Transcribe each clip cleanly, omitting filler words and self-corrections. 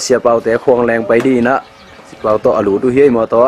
เสียเป่าแต่ควงแรงไปดีนะเป่าตัวอลูดูเฮียมอตัว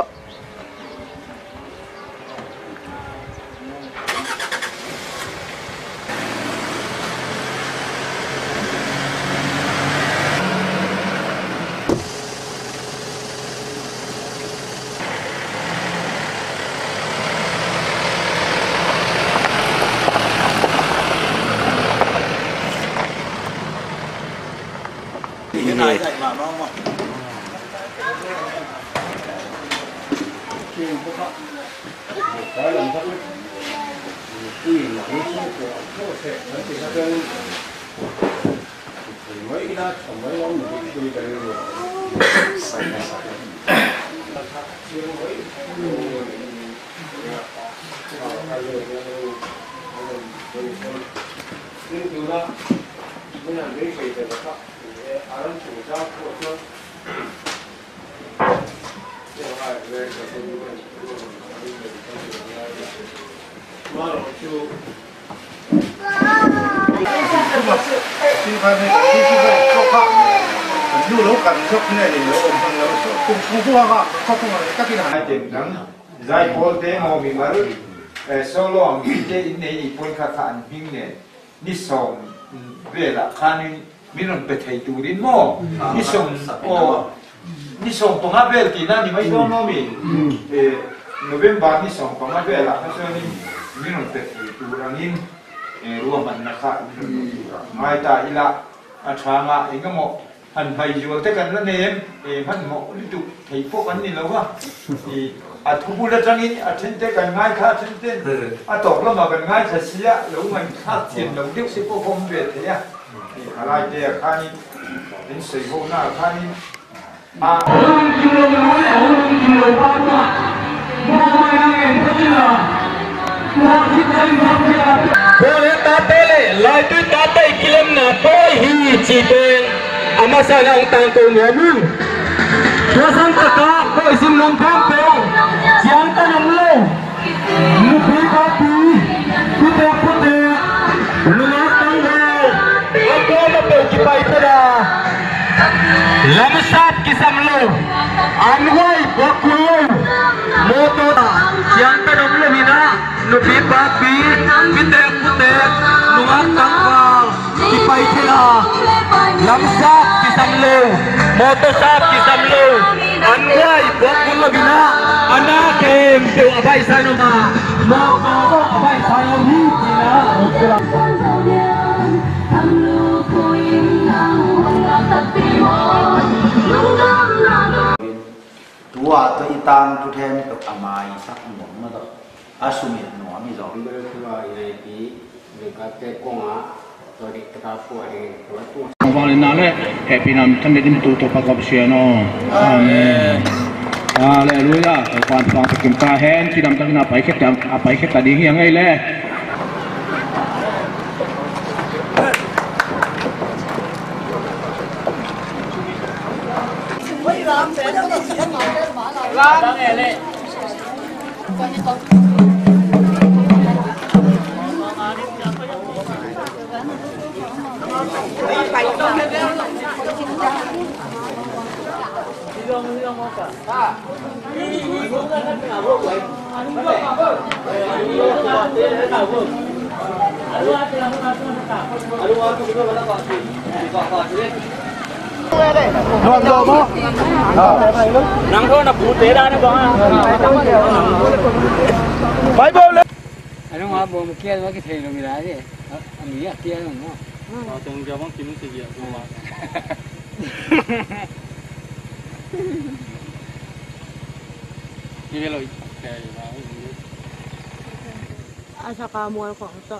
Zai polte mo mi maru solo ang ite nei pon kha khan hing ne ni som vela khanin minun pethei turin mo ni som o ni som ponga vel ti na ni mai do no mi November ni som ponga vela ha so ni minun pethei turanin ruam man na kha mai ta ila a thanga engamo han bai jo te kan na nem man mo ni tu thei po kan ni lo wa a thu la chang in a then te kan ngai kha then te a tok la ma kan ngai sa sia lo ngai kha thian lo dik si po phong ve te ya a lai te kha ni in sei ho na kha ni a Boleh tatele, laju tatai kilam na toy hi cipeng, amasa nang tangkong yamu. Dosan taka ko isim nong kampong, siang tanam lo, mupi kapi, pute pute, lunak tanggal, ako na pagkipay pada. Lamsat kisam lo, anway bakulo, moto siang tanam lo mina. Nupi papi, pite pute, luar tanggal, kipai cila, lamsap kisam lo, motosap kisam lo, anway bakul bina, anak kem tu abai sana ma, mau abai sana ni cila. Tua tu itam tu them tu amai sak muam ma tu asumit no ami zo Tua ini di dekat konga tu di terapu ini tu. Vale nale happy nam tan din tu to pakap siano amen haleluya kwan pang kim ta hen ki nam tan na pai khet apai khet ta ding yang ai le Nang thôi là phụ tế ra nó bóng à. Bye bye. Ano nga bo mo kia mo kithe lo mira de. Ami ya kia no mo. Tong ja bang kim se ya ko ma. Ni lo ke ba. Asa ka mo ko to.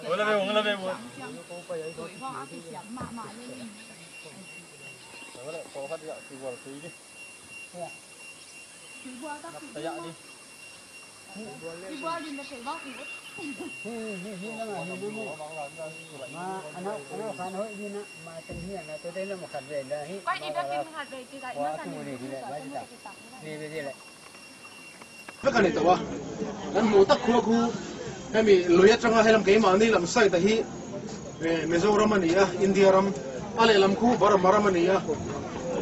Ủa là về buồn, là về buồn. Có phát hiện thì buồn tí đi. Tay dạ đi. Tất cả này tao à, anh mua tất khu hay mình lối trong hay làm cái mà này làm sai tại hi Mizoram này à, India ram, ale làm khu Burma này à,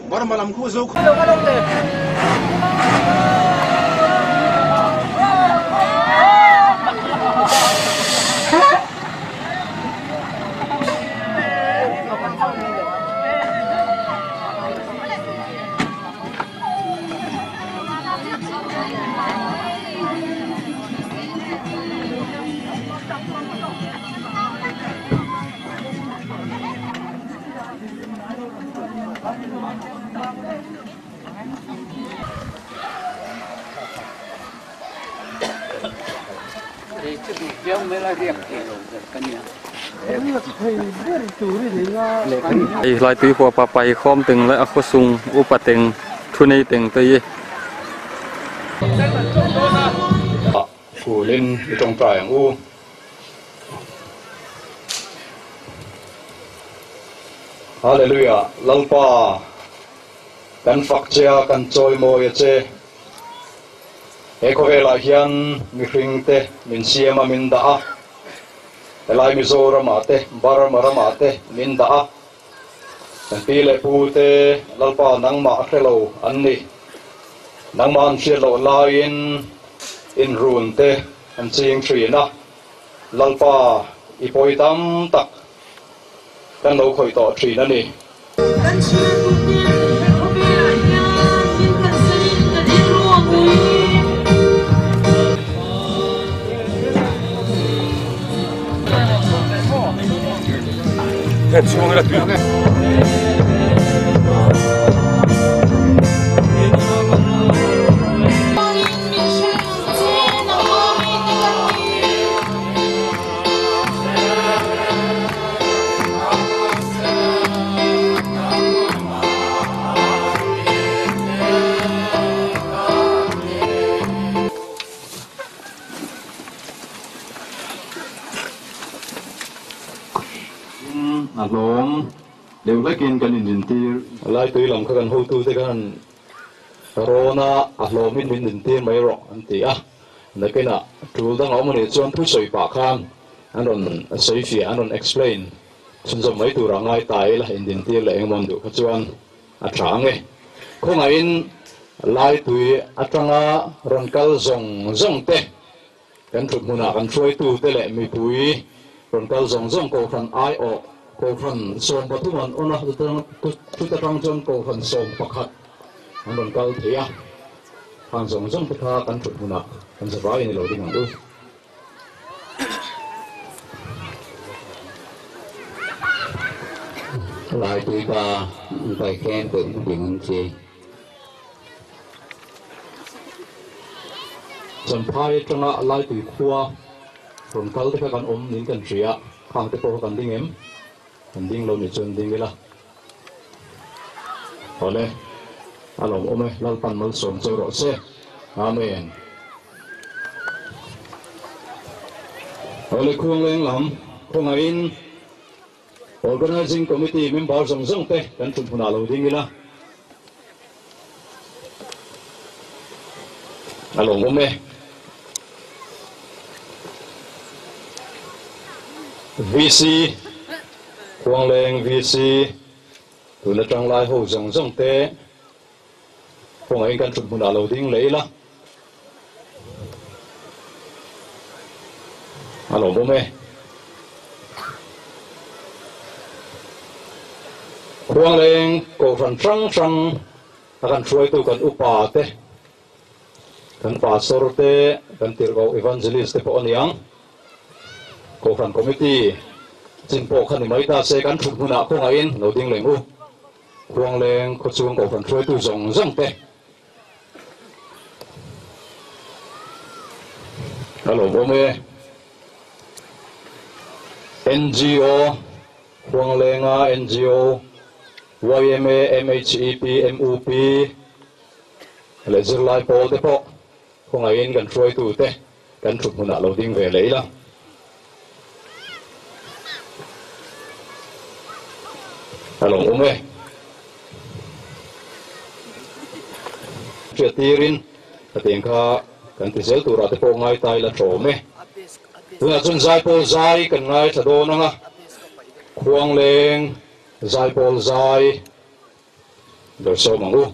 Burma làm khu dâu. Lai tui hoa pa pai khom từng lại khô sung upa từng thu này từng tây phủ lên trong trại ang u Hallelujah lalpa kan fakcia kan choi mo che eko vela hian mi hringte min siama min da elai Mizoram ate Burma ate min da kan pile pute lalpa nangma khelo anni nangman khelo lain in run te an ching thrina lalpa ipoi tam tak kan lo khoi to thrina ni Hết xuống là tuyệt. Alom đều lấy kinhกันin ti lai tui lam kan ho tu te kan corona alom in ti mai ro an ti a na ke na tu dang om ni chuan thu soi pa khan anon soi fi anon explain chun zo mai tu ra ngai tai la in ti le engmon du chuan a thang e khong a in lai tui atanga ron kal zong te kan thut muna kan troi tu te le mi pui ron kal zong ko khan ai o ko phần sông bát thuan ona tu ta trang chọn ko phần sông pakhat anh còn câu thế à hàng sông sông tất cả căn chụp muna căn sẽ vào ini lo dengan tu lại tụi ta phải khen tụi những gì chân phai trong là lại tụi khoa còn câu tất cả căn nín căn chia hàng tất cả căn đinh em đinh lâu này chân đinh cái là hồi đây alom ome lal pan mal som chơi rõ xe amen hồi đây khuôn lên lắm không ai in organizing committee member zong te kan chun phuna lo ding ila alom ome VC Quang Leng VC tụi nó trang lai hồ zong te không ai kan chun phuna lo ding lấy la alom ome Quang Leng cổ phần trăng akan chuai tu kan upa te kan pastor te kan tirgo evangelist te po aniang cổ phần committee chính bộ khăn mấy ta sẽ kan chuk huna ko ngain lo ding leng u Quang Leng ko chuang cổ phần chuai tu zong te alo bome NGO Huang Lenga NGO YMA MHEP MUP le zirlai pol te po khong ai in kan troi tu te kan thut huna lo ding ve leila along ume tirin ateng kha kan ti zel tu ra te po ngai tai la tro me tuna chun zai pol zai kan ngai thado na nga Huang Leng zai pol zai do so mangu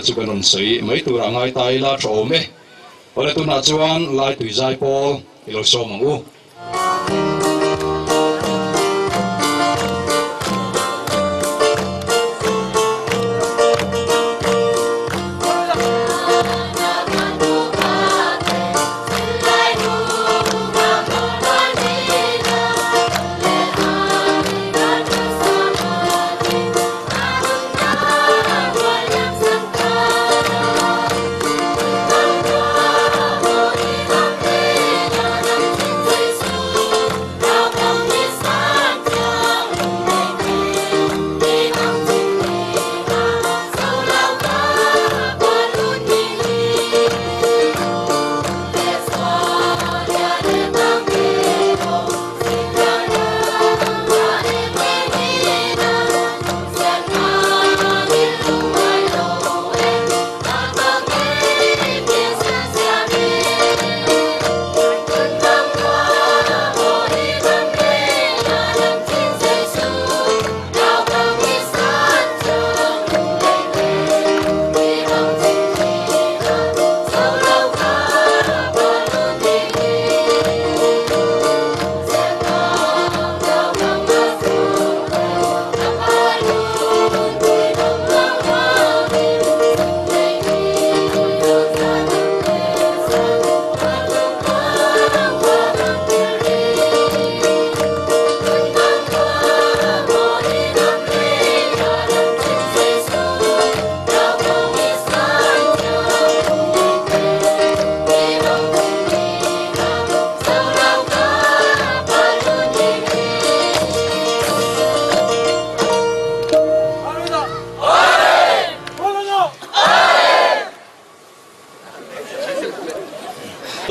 chu kan on sei mai tu ra ngai tai la tro me ole tu na chuan lai tui zai pol ilo so mangu Hãy subscribe cho kênh Ghiền Mì Gõ để không bỏ lỡ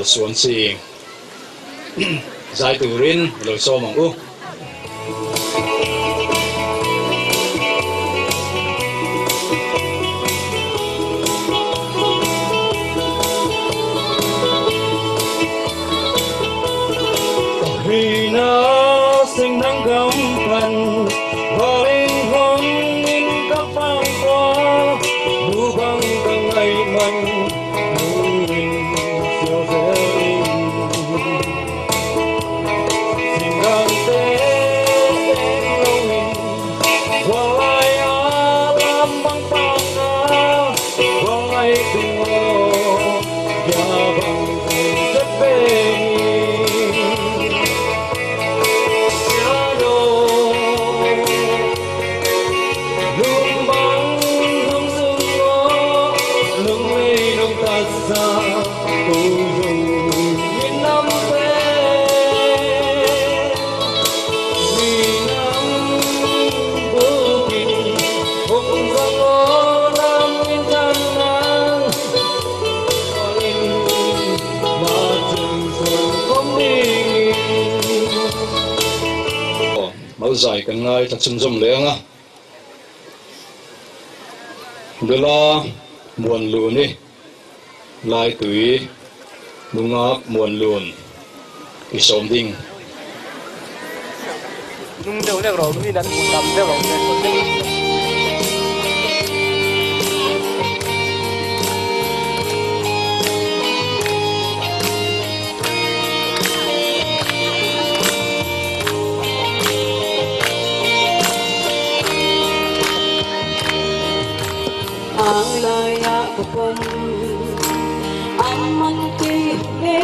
suan si zai turin lo so mang u Rina sinh nắng gấm phần và linh hồn in các phang hoa đủ băng từng ngày mình đủ mình siêu dễ xin đàn tế lâu hình qua lại làm băng phang qua lại tình hồ và bằng tình rất bền giải cần ngay thật sung sung lên á, đó là muôn luôn đi, lại tùy đúng ngáp muôn luôn, cái sớm đinh. Nung đâu lấy rồi, nung đi đánh một đầm đấy rồi. Ang laya ko pong aman kihme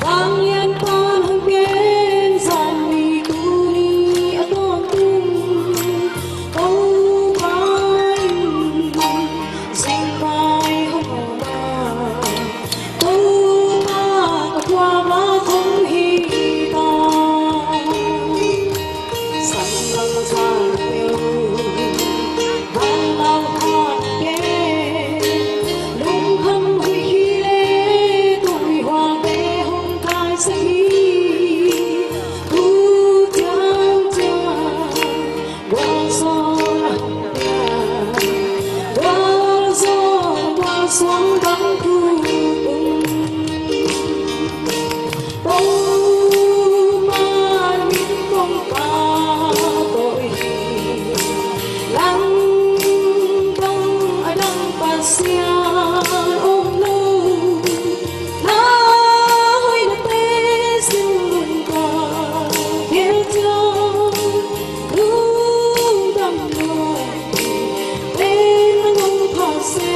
Bangyan panangkin sa mituni at tung Oh my Singpay humama Oh my Katwa ba kong hita Sandang sa napil xuống bóng thu bông man không có tội lăng bông ở đằng bà xia ôm lâu lá hơi là tê xin buồn cờ theo cho đúng tâm người tên nó không khó xe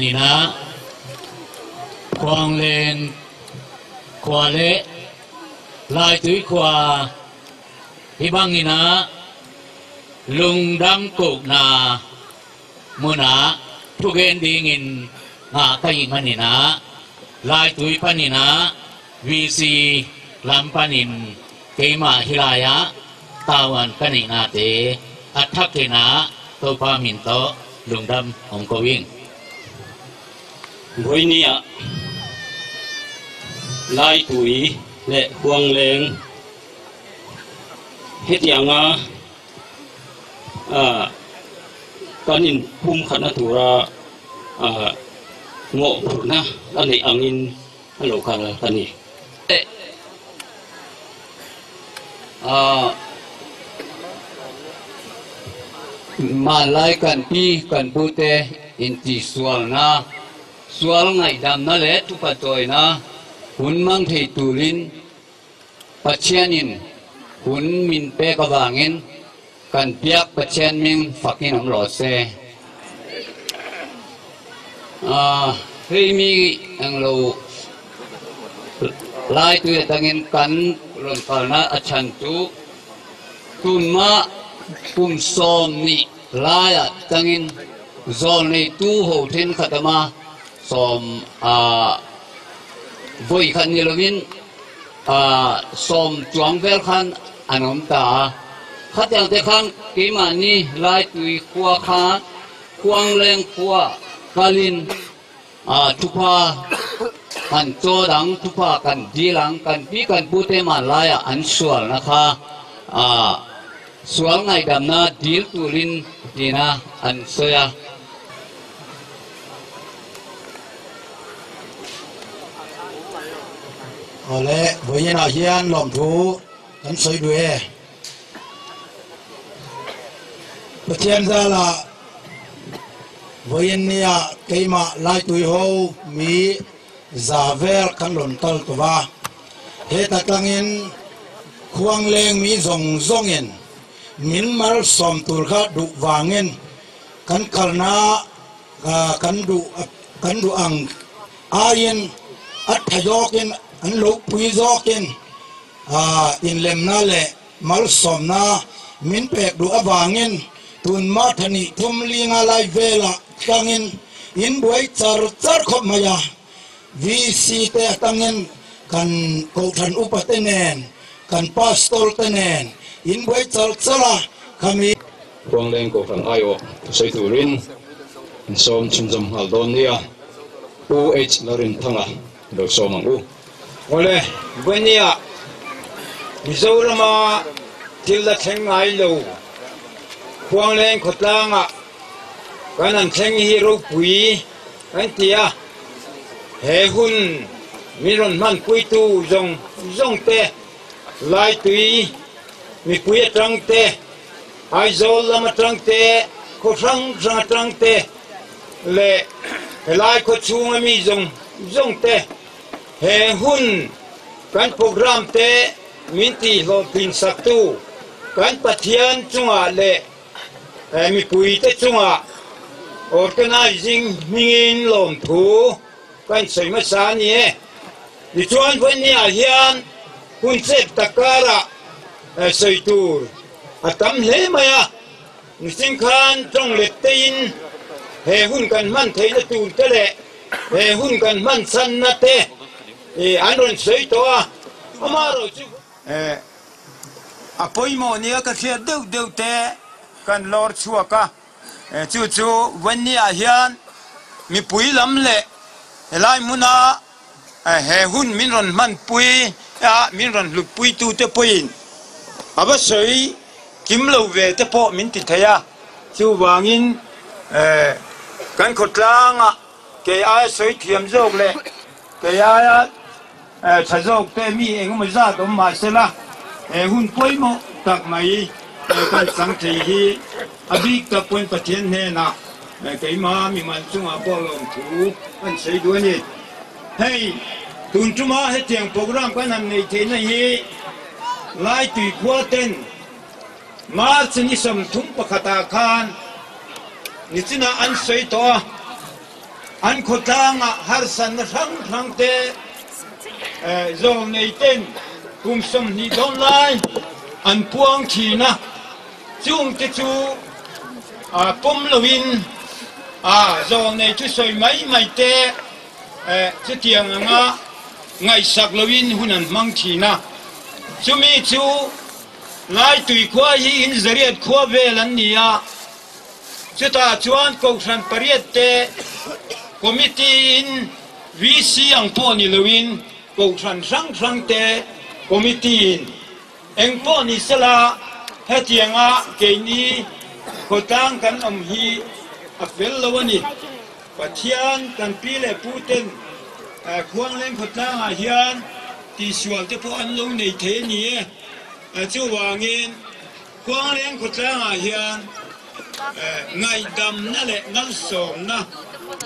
นี่นะควางเลนขวาเละลายตุ้ยขวาที่บังนี่นะลุงดำกุกนามุนาทุกเอ็นดีงินหาขยิงมันนี่นะลายตุ้ยปันนี่นะวีซีลำปันินเกมาฮิลายะตาวันกันนี่นาเตอัฐเกนะตัวพามินโตลุงดำองกวิ่ง với nia lai tuổi lệ huang lên hết yang con in phum khăn thủ ra ngộ na anh này angin alo khăn là này mà lại cần pi cần bute in ti sual na sual ngày đam na lệ tu pa toy na hun mang thei turin pachianin hun min pe ka wangin kan piak pachian min fakin am lo se hei mi ang lo lai tu tangin kan lon kalna achan tu tun ma kum som ni laya tangin zon nei tu ho then khatama som voi khan ni lomin som chuang vel khan anom ta khatang te khang ke ma ni lai tui khwa kha khuang leng khwa kalin tupa kan cho dang tupa kan dilang kan pi kan pute ma laya an sual na kha sual ngai dam na dil turin dina an soya ole với nào hiền lỏm thú anh soi đuôi bất thiên ra là với nia cây mà lai tuổi hậu mi giả ver căn lồn tol của ba hết ta tăng in khoang lên mi rong rong in min mal som tur kha du wangin kan kalna kan du ang ayin at thayokin an lo pui zokin in lem na le mal som na min pek du awangin tun ma thani thum linga lai vela tangin in buai char khop maya vc te tangin kan ko than upatenen kan pastor tenen in buai chala kami quang lên cổ phần ayo xây thủ rin som chim chim haldonia narin thanga được som ang u ole buenia mizorama tilda thengai lo quang lên khotlanga kanan theng hi ro pui kan tia he hun miron man pui tu zong te lai tui mi pui trang te ai zo lama trang te ko trang te le lai ko chung mi zong te he hun kan program te minti lo pin saktu kan pathian chunga le mi pui te chunga organizing mingin lom thu kan sei ma sa ni ni chuan wen ni a hian hun sep takara sei tur atam hle maya ni sing khan trong le tein he hun kan man thei na tur te le he hun kan man san na te an ron sei to amaro chu apoimo ni ka thia deu te kan lor chuaka chu wen ni a hian mi pui lam le helai muna he hun min ron man pui min ron lu pui tu te puin aba soi kim lo ve te po min ti thaya chu wangin kan khotlanga ke a soi thiam jok le ke a chajok te mi eng ma za dom ma sela hun poi mo tak mai kan sang thei hi abik ta point pathian he na cái mà mình mang chung à bao lòng thú anh xây đuôi nè hey tuần chung à hết tiếng program cái năm này thế này lại tùy qua tên mà xin đi xem thúng bạc khata khan ni xin anh xây to anh khốt thang har san răng te zone này tên cùng xem ni don lai anh puang chi na chung te chu pom lovin zone này chú soi mấy te chú tiếng ngày sạc lovin hunan mang chi na chú mi chú lại tùy qua hi in zariat qua về lần nia chú ta chuan cầu san pariat te committee in VC ang po ni Lewin kung sang te committee in ang po ni sala hetianga kay ni kotang kan hi afel lawani pathian kan pile puten khuang leng kotang a hian ti sual te po an lo nei the ni chu wangin khuang leng kotang a hian ngai dam na le ngal som na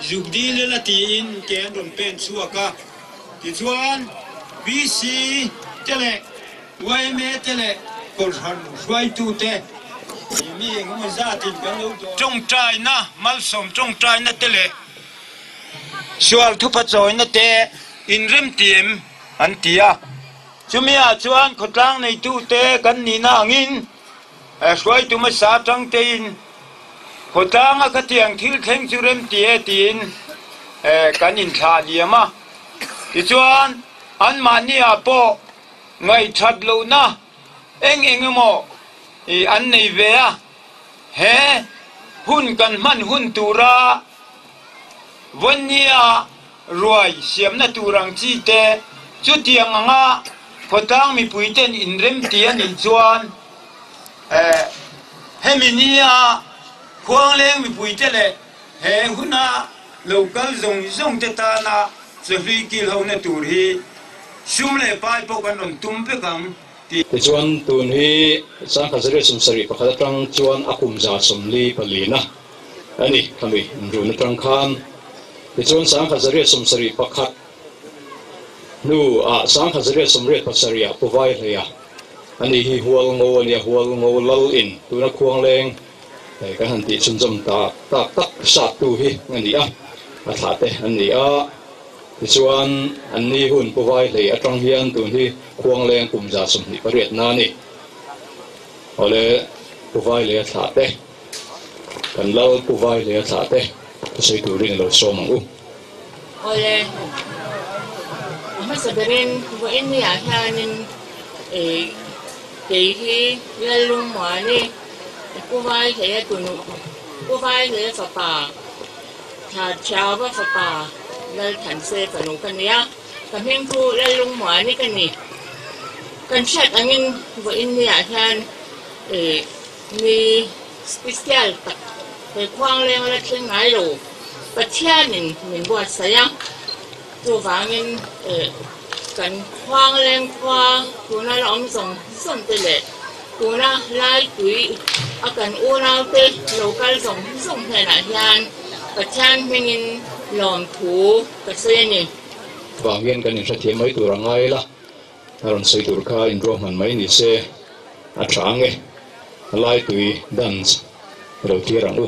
zugdi le la tin ken ron pen suaka ti chuan BC tele wai me tele kol han swai tu te mi ngom za tin kan lo trong trai na mal som trong trai na tele sual thu pa choi na te in rem tim an tia chumia chuan khotlang nei tu te kan ni na angin swai tu ma sa tang te in khotang a ka tiang thil kheng chu rem tie tin kan in tha diama ti chuan an mania po ngai that lo na eng mo i an nei ve a he hun kan man hun tura vania ruai siam na turang chi te chu tiang anga khotang mi puiten in rem tie ni chuan heminia khuang leng mi pui te le he huna local zong te ta na zhli kil ho na tur hi sum le pai po kan on tum pe kam ti chuan tun hi sang khazare sum sari pakhat tang chuan akum za som li palina ani kami ru na tang khan ti chuan sang khazare sum sari pakhat nu a sang khazare sum re pasaria provide ya ani hi hual ngo lal in tuna khuang leng cái hành ti chung chung ta sát tu hi anh đi à thà thế anh đi à thì chuan anh đi hun po vai lấy trong hiền tu hi khuang lên cùng giả sum hi pariat na ni ole po vai lấy thà thế kan lau po vai lấy thà thế sai tu ring lo so mang u ole mà sao bên của anh này à nên cái hi lên lung mà này cô vai thì cô vai thì phật bà thà chào với phật bà lên thành xe phải nấu cái này còn hiện thu lên lung mỏ này cái này cần xét anh em với anh nhà thân mi special để khoang lên là trên ngài rồi và thiên mình bớt sayang tôi vang anh cần khoang lên khoa tôi nói là ông sống tới lệ tôi nói lại tuổi akan unaw te local zong he na hian pathan mengin lom thu kasi ni wangin kan in sathi mai tur angai la aron sei tur kha in ro man mai ni se atrange lai tui dance ro tirang u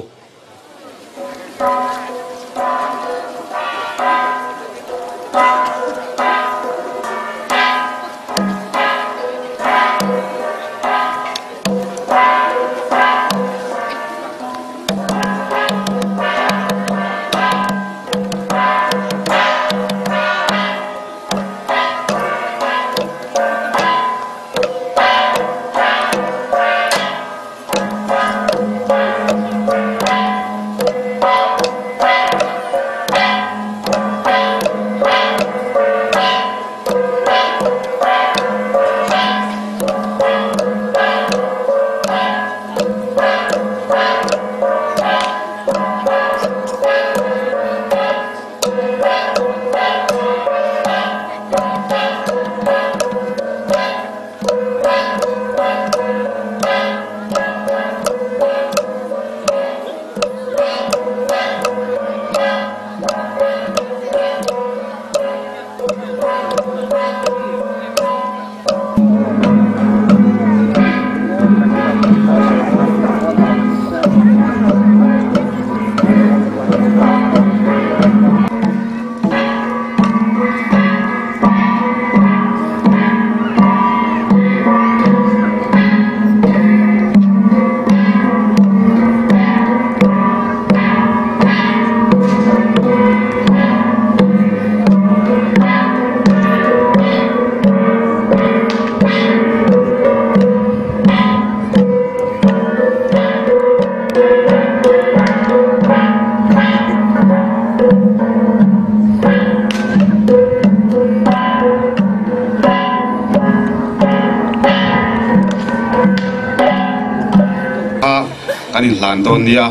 kan in hlan don nia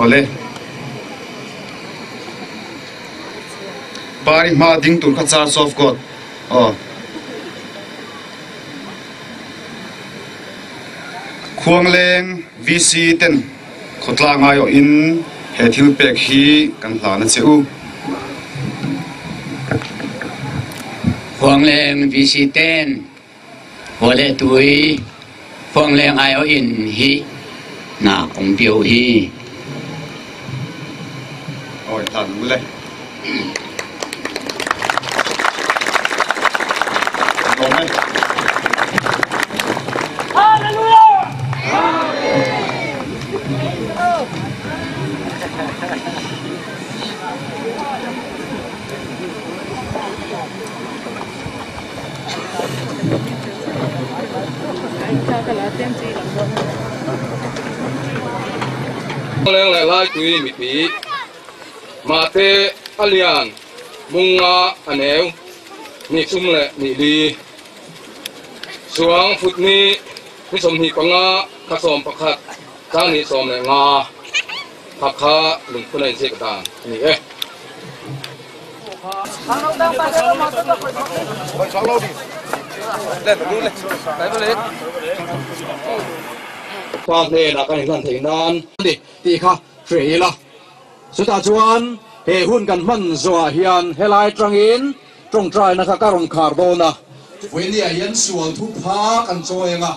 ole bari ma ding tur kha char soft got khuang leng VC ten khotla ngai o in he thil pek hi kan hlan a cheu Khuang leng VC ten ole tui khuang leng ai o in hi na ong piu hi oi tan le Leng lại lai tui mi pi ma te alian munga aneu ni sum le ni li suang phut ni som hi panga kha som pakhat cha ni som le nga phakha lung phunai se ka ni eความเนี่ยนะกันเห็นกันถึงนั้นดิตีค่ะเฟรย์ละสุดท้ายชวนเฮหุ่นกันมันจัวเฮียนเฮลายตรังอินตรงใจนะคะการงคาร์โดนะวันนี้ยันส่วนทุกภาคกันโจยงะ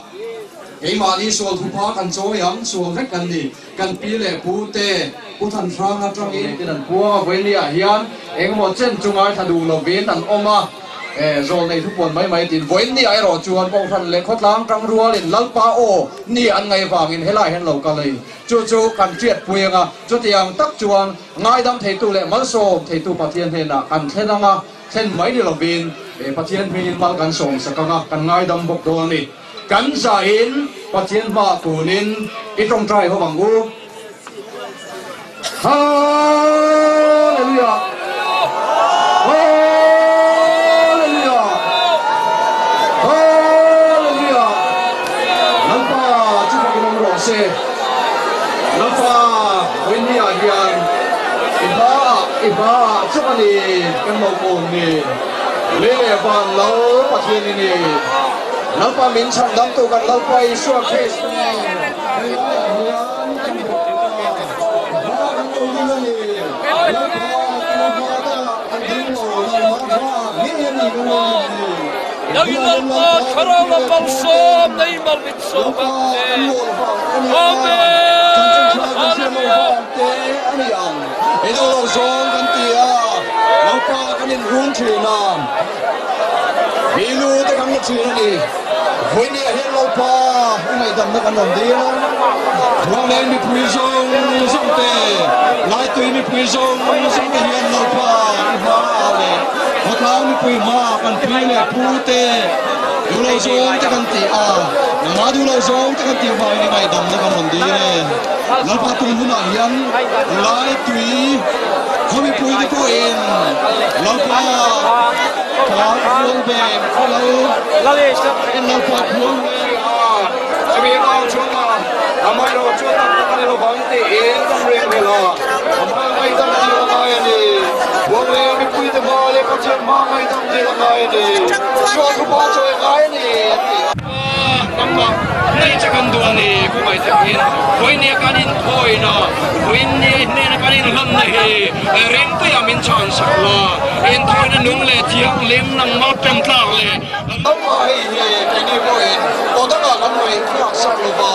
ไอ้มาลีส่วนทุกภาคกันโจยังส่วนให้กันดิกันปีเล่ปูเตปูทันทางตรังอินที่นั่นพัววันนี้ยันเองหมดเส้นจุงไอถ้าดูเราเวียนนั่นออกมาโซนในทุกคนไม่ติดวันนี้ไอ้รอจวนปองทันเล็กขดล้างกังรัวเล่นลัลปาโอนี่อันไงฟังอินเฮล่าเห็นเรากันเลยจู่กันเจียดปุยงะจุดอย่างตักจวนง่ายดำเทตุเล่มัลโซเทตุปะเทียนเทนะกันเทนังะเช่นไม่ได้เราบินปะเทียนบินมากันส่งสักงะกันง่ายดำบกโดนนี่กันใจอินปะเทียนมาตูนินอีตรงใจเขาบังกูฮาเลลูยาNapa ini agian iba cuma ni yang mau pun ni lele ban lau pasien ini napa minsan dam tu kan lau pai suap kes Nagilal pa karang ang balsom na imalbit so Amen! Hallelujah! Ito lang song kantiya Napa kanin hun china Milu te kang china ni Hui ni ahin lau pa Umay dam na kanon diya Huang len mi pui song song te Lai tui mi pui song song te hiyan lau pa Iba ale Matao mi pui ma kan pili pu te Du lau song te kantiya Nga du lau song te kantiya Ba ini ngay dam na kanon diya Lau pa tui huna hiyan Lai tui Kami pui di ko in Lau pa Kala puang beng Kalau In lau pa puang beng Sabi ikaw chunga Amay lau chunga Kanilo bangti in Tam ring nila Amay ngay tam nila kaya ni Huwag na yung pui di bali Kasi mamay tam nila kaya ni Chua kupa choy kaya ni Nampak Nay cakan dua ni Kumay takin Huwag niya kanin Hoy na Huwag niya kanin Lam na hi Ring pa yamin chan sakla In thoy na nung le Tiang lim nang mapem tlak le Nampak hi Kini ko in Oda nga lamay Kaya saklo ba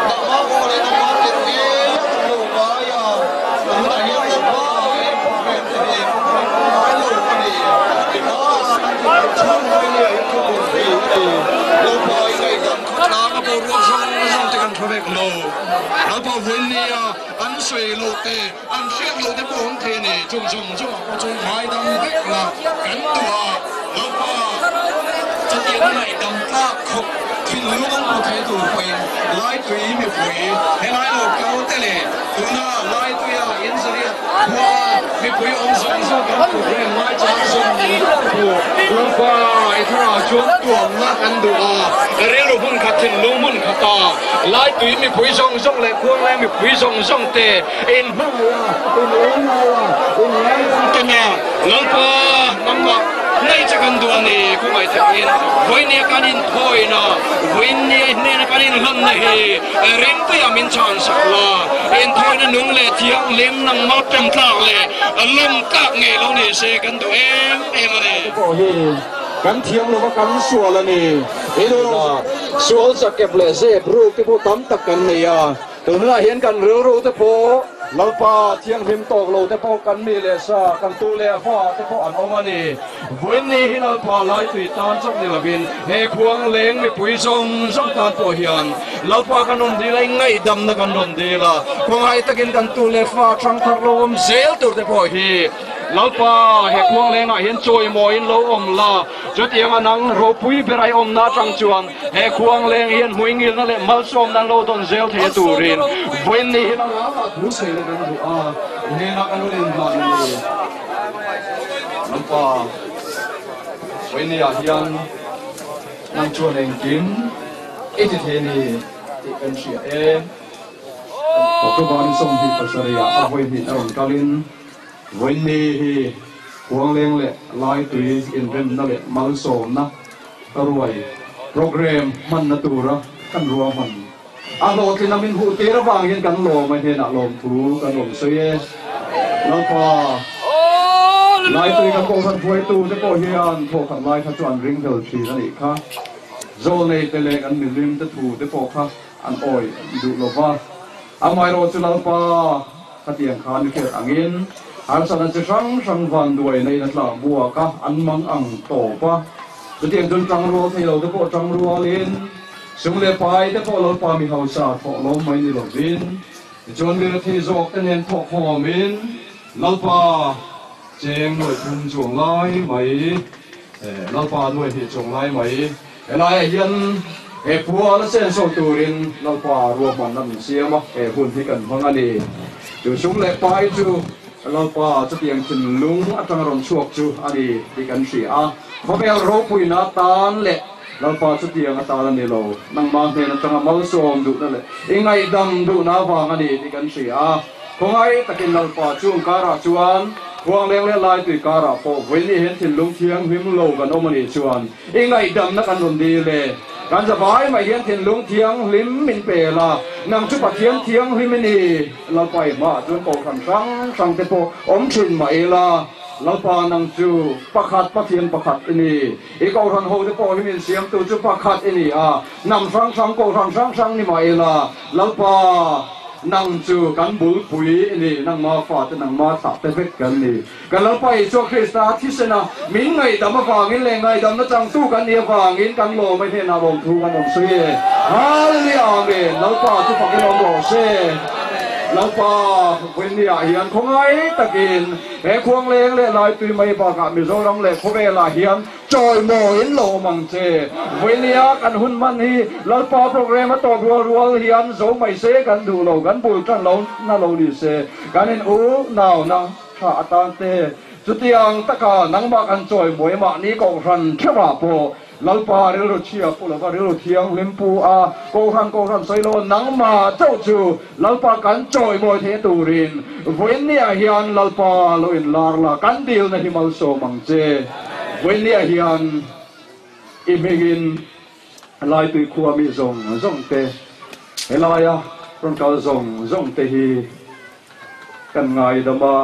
Nampak ko le Nampak rin Yatang lo ba ya Nampak yan lo ba Pagpapit ni Ano ka ni Ikas Chang ko niya Ito ko ni Lo ba Ngay dam Kaka po ruang Sang tekan Pabek lo Nampak rin niya An sui lo te An siang lo te po hong te ni Chung Ngay dam Bek la Gan tua Nampak Chắc chắn này đầm ta khúc Thuyền lưu ngân bộ thế tù quên Lai tùy mi quỷ Hãy lai lột cao tế lệ Tù na lai tùy à yên sẽ liệt Hoa mi quỷ ông dòng dòng Cảm phục lên lai chán dòng Tù Lâm pha Ý thả chuan tuam na kan du a relu hun kha thin lu mun kha ta lai tui mi pui song song le khuang le mi pui song song te in ma la in ma la in lai te na lo pa nam ma nei cha kan du ani ku mai thakin voi ne kan in thoi na voi ne ne kan in hon na he ring te amin chan sakla in thoi na nung le thiang lem nang ma pem tla le lom ka nge lo ni se kan du em ani ko hi kan thiang lo kan sual ani e do sual sa ke ple se ru ke po tam tak kan ni ya tu na hian kan ru te po lalpa thiang him tok lo te po kan mi le sa kan tu le fa te po an ong ani voin ni hi lalpa lai tui tan chok ni labin he khuang leng mi pui song song tan po hian lalpa kan on di lai ngai dam na kan on di la kong hai takin kan tu le fa thang thak lo om zel tur te po hi lalpa he khuang leng a hian choi mo in lo om la chutiang anang ro pui berai om na tang chuan he khuang leng hian huingil na le mal som nan lo don zel the turin voin ni hi na thu se le kan du a ne na kan rin la ni lalpa voin ni a hian nang chuan eng kim e ti the ni ti kan sia e ko ban som hi pasaria a voin ni ron kalin voin ni hi khuang leng le lai tui in rem na le mal som na karuai program man na tura kan ruwa man a lo tin amin hu te ra wang yen kan lo mai he na lom thu kan lom soye lo pa lai tui kan ko san phoi tu te ko hian tho kan lai kha chuan ring hel thi na ni kha zo nei te le kan min rim te thu te po kha an oi du lo wa amai ro chu lo pa ka tiang khan ni ke angin an san che sang van duai nei na tla bua ka an mang ang to pa chu tiang dun tang ro thei lo te po tang ro lin sung le pai te po lo pa mi hau sa pho lo mai ni lo vin chon mi thi zok te nen pho kho min lo pa cheng noi thun chuang lai mai lo pa noi hi chuang lai mai elai hian e pua la sen so turin lo pa ro man nam siama e hun thi kan hang ani chu sung le pai chu lo pa chu tiang thin lung atang ron chuak chu ani ti kan ri a ko bel ro pui na tan le lo pa chu tiang ata la ni lo nang ma he na tanga mal som du na le ingai dam du na wang ani ti kan ri a ko ngai takin lo pa chung kara chuan khuang leng le lai tui kara po voi ni hen thin lung thiang him lo kan omani chuan ingai dam na kan ron di le kan za vai mai hian thin lung thiang lim min pe la nang chu pa thiang him ni lo pai ma chuan ko kan sang te po om thin mai la lo pa nang chu pakhat pathian pakhat ini e ko ran ho te po himin siam tu chu pakhat ini a nam sang ko sang ni mai la lo pa nang chu kan bul pui ini nang ma fa te nang ma sa te vet kan ni kan lo pa iso krista thisena min ngai dam awang in le ngai dam na chang tu kan ni awang in kan lo mai the na bom thu kan om sui hallelujah amen lo pa tu pakin om ro se lo pa wen ni a hian khongai takin he khuang leng le lai tui mai pa ka mi zo rong le khobe la hian choi mo in lo mang che wen ni a kan hun man hi lo pa program a to rual hian zo mai se kan du lo kan bul tan lo na lo ni se kan in u naw na tha atan te chu tiang taka nang ma kan choi moi ma ni ko ran thwa po lalpa relo chia pu la relo thiang limpu a ko ran sai lo nang ma chau chu lalpa kan choi moi the turin voin ni a hian lalpa lo in lar la kan dil na himal so mang che voin ni a hian imegin lai tui khuwa mi zong te helaya ron kal zong te hi kan ngai dama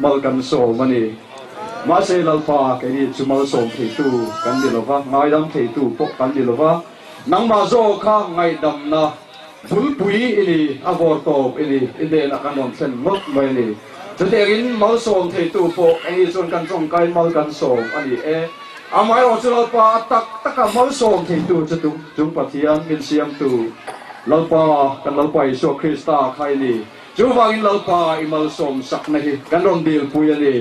mal kan so mani ma se lalpa ke ni chumal som thei tu kan di lova ngai dam thei tu pok kan di lova nang ma zo kha ngai dam na bul pui ini avor to ini inde na kanon sen mok mai ni chute in mal som thei tu pok ai chon kan chong kai mal kan som ani e amai o chu lalpa tak mal som thei tu chu chung pathian min siam tu lalpa kan lalpa iso krista khai ni chu wangin lalpa imal som sak na hi kan ron dil pui ani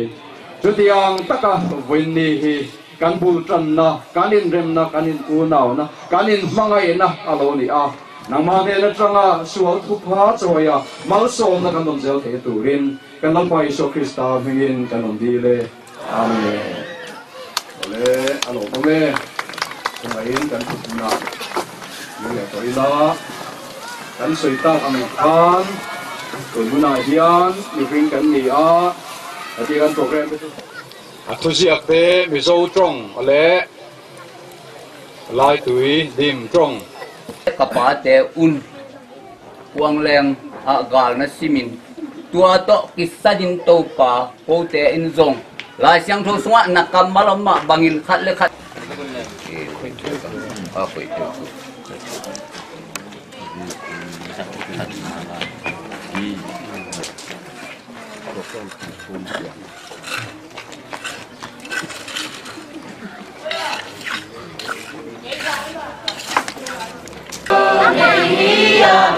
chu tiang taka wen ni hi kan bul tran na kanin rem na kanin u naw na kanin mangai na alo ni a nang ma ne na changa sual thu pha choya mal som na kan dom zel the turin kan lalpa iso krista hingin kan on di le amen lệ alo bông lệ trong ấy cần phục vụ nào những người tôi là cần suy ta làm khan tôi muốn nói hiền những việc cần gì thì cần program thu xếp thế mình sâu trong lệ lai tuổi dim trong kapate un quang leng gal na simin tua to kisadin to pa pote in zong lai siang tho sunga nakam malama bangin khat le khat Hãy subscribe cho kênh Ghiền Mì Gõ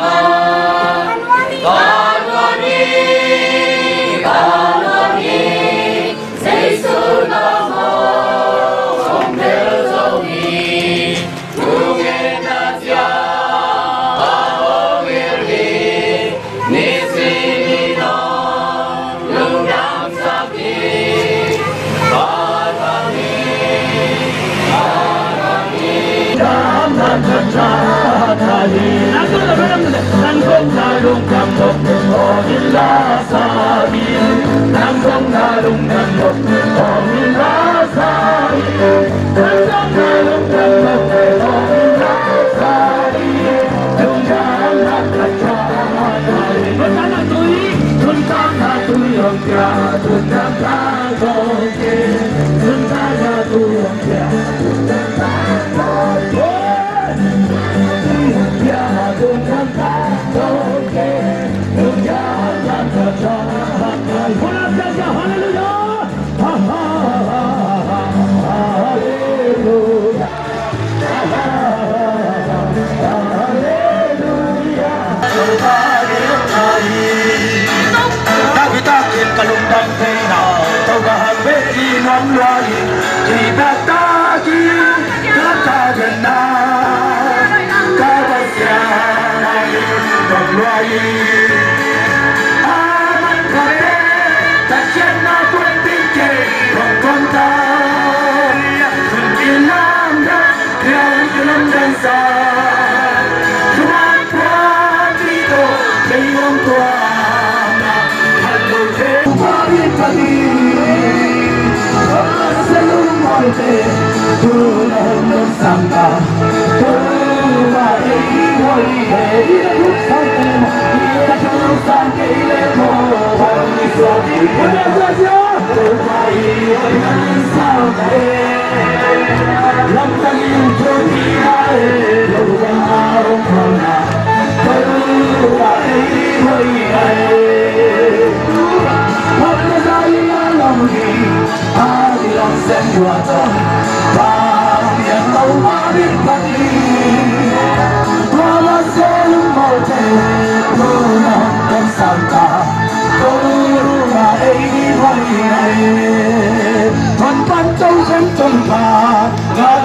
để không bỏ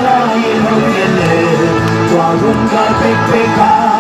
lỡ những video hấp dẫn.